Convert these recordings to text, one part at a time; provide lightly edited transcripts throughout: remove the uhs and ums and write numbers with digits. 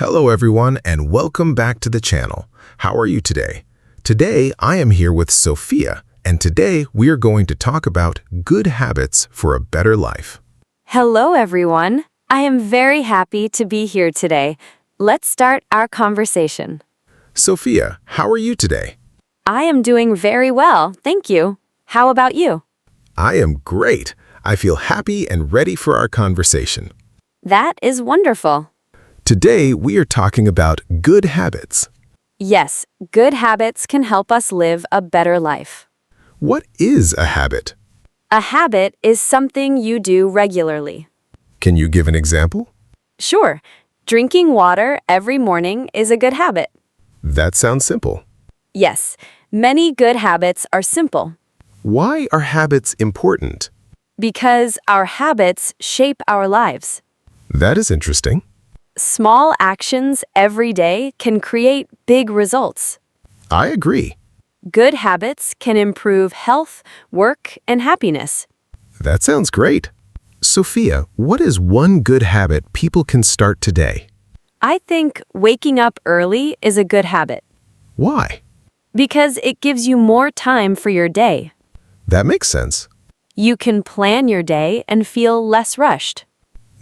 Hello everyone and welcome back to the channel. How are you today? Today I am here with Sophia and today we are going to talk about good habits for a better life. Hello, everyone. I am very happy to be here today. Let's start our conversation. Sophia, how are you today? I am doing very well, thank you. How about you? I am great. I feel happy and ready for our conversation. That is wonderful. Today we are talking about good habits. Yes, good habits can help us live a better life. What is a habit? A habit is something you do regularly. Can you give an example? Sure, drinking water every morning is a good habit. That sounds simple. Yes, many good habits are simple Why are habits important? because our habits shape our lives. That is interesting. Small actions every day can create big results. I agree. Good habits can improve health, work, and happiness. That sounds great. Sophia, what is one good habit people can start today? I think waking up early is a good habit Why? because it gives you more time for your day. That makes sense. You can plan your day and feel less rushed.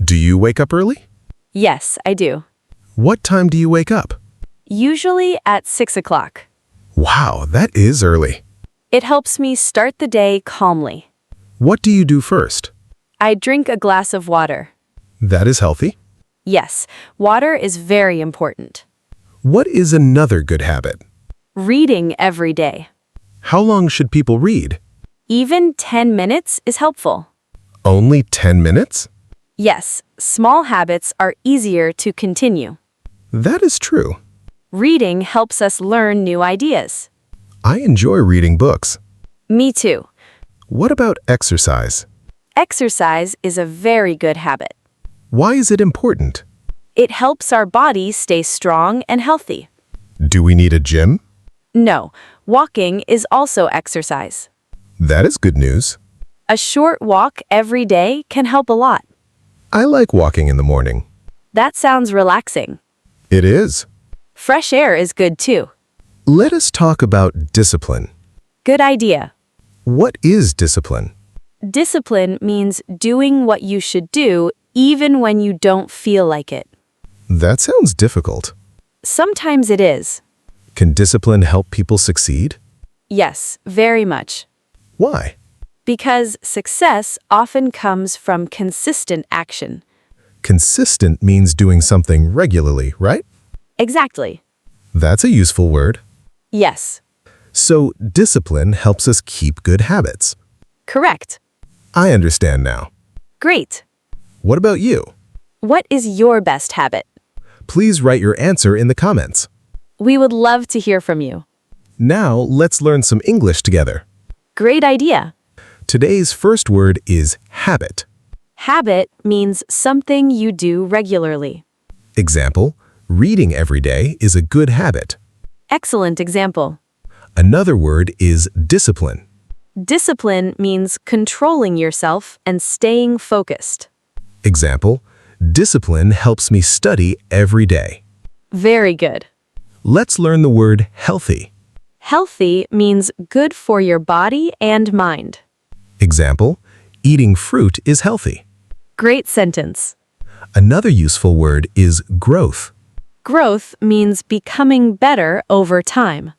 Do you wake up early? Yes, I do. What time do you wake up? Usually at 6 o'clock. Wow, that is early. It helps me start the day calmly. What do you do first? I drink a glass of water. That is healthy. Yes, water is very important. What is another good habit? Reading every day. How long should people read? Even 10 minutes is helpful. Only 10 minutes? Yes, small habits are easier to continue. That is true. Reading helps us learn new ideas. I enjoy reading books. Me too. What about exercise? Exercise is a very good habit. Why is it important? It helps our body stay strong and healthy. Do we need a gym? No, walking is also exercise. That is good news. A short walk every day can help a lot. I like walking in the morning. That sounds relaxing. It is. Fresh air is good too. Let us talk about discipline. Good idea. What is discipline? Discipline means doing what you should do even when you don't feel like it. That sounds difficult. Sometimes it is. Can discipline help people succeed? Yes, very much. Why? Because success often comes from consistent action. Consistent means doing something regularly, right? Exactly. That's a useful word. Yes, So, discipline helps us keep good habits. correct. I understand now. Great. What about you? What is your best habit? Please write your answer in the comments. We would love to hear from you. Now, let's learn some English together. Great idea. Today's first word is habit. Habit means something you do regularly. Example, reading every day is a good habit. Excellent example. Another word is discipline. Discipline means controlling yourself and staying focused. Example, discipline helps me study every day. Very good. Let's learn the word healthy. Healthy means good for your body and mind. Example, eating fruit is healthy. Great sentence. Another useful word is growth. Growth means becoming better over time.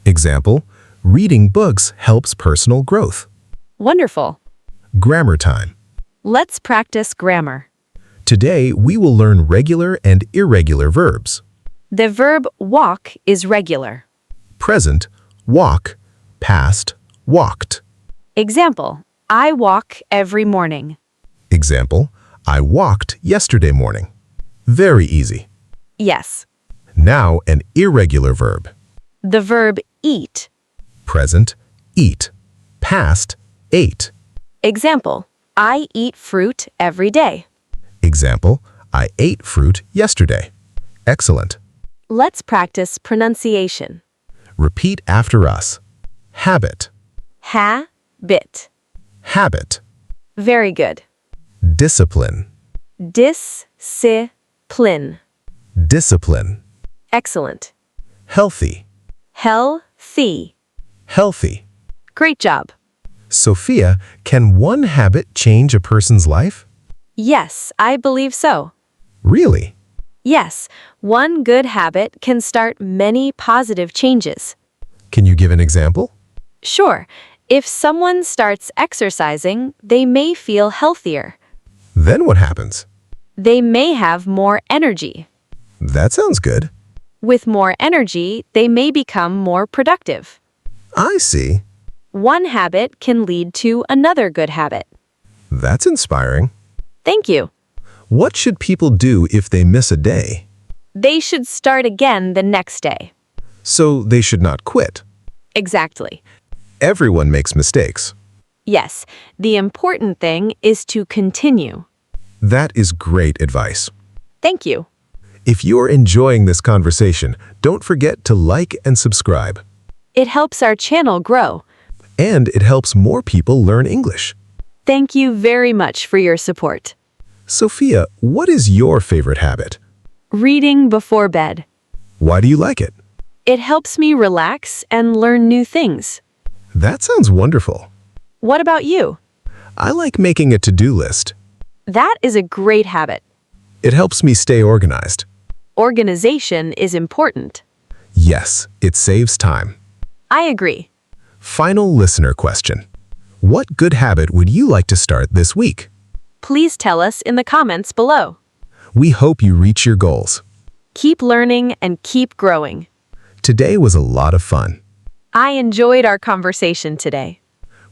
Example, reading books helps personal growth. Wonderful. Grammar time. Let's practice grammar. Today, we will learn regular and irregular verbs. The verb walk is regular. Present, walk. Past, walked. Example, I walk every morning. Example, I walked yesterday morning. Very easy. Yes. Now, an irregular verb. The verb eat. Present, eat. Past, ate. Example, I eat fruit every day. Example, I ate fruit yesterday. Excellent. Let's practice pronunciation. Repeat after us. Habit. Habit. Habit. Very good. Discipline. Discipline. discipline, Excellent. healthy, Healthy. healthy. Great job. Sophia, can one habit change a person's life? Yes, I believe so. Really? Yes, one good habit can start many positive changes. Can you give an example? Sure, if someone starts exercising, they may feel healthier. Then what happens? They may have more energy. That sounds good. With more energy, they may become more productive. I see. One habit can lead to another good habit. That's inspiring. Thank you. What should people do if they miss a day? They should start again the next day. So they should not quit. Exactly. Everyone makes mistakes. Yes, the important thing is to continue. That is great advice. Thank you. If you're enjoying this conversation, don't forget to like and subscribe. It helps our channel grow. And it helps more people learn English. Thank you very much for your support. Sophia, what is your favorite habit? Reading before bed. Why do you like it? It helps me relax and learn new things. That sounds wonderful. What about you? I like making a to-do list. That is a great habit. It helps me stay organized. Organization is important. Yes, it saves time. I agree. Final listener question. What good habit would you like to start this week? Please tell us in the comments below. We hope you reach your goals. Keep learning and keep growing. Today was a lot of fun. I enjoyed our conversation today.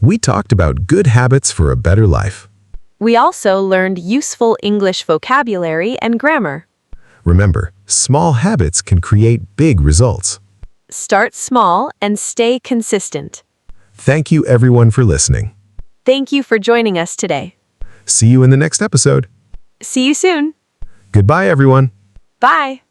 We talked about good habits for a better life. We also learned useful English vocabulary and grammar. Remember, small habits can create big results. Start small and stay consistent. Thank you everyone for listening. Thank you for joining us today. See you in the next episode. See you soon. Goodbye everyone. Bye.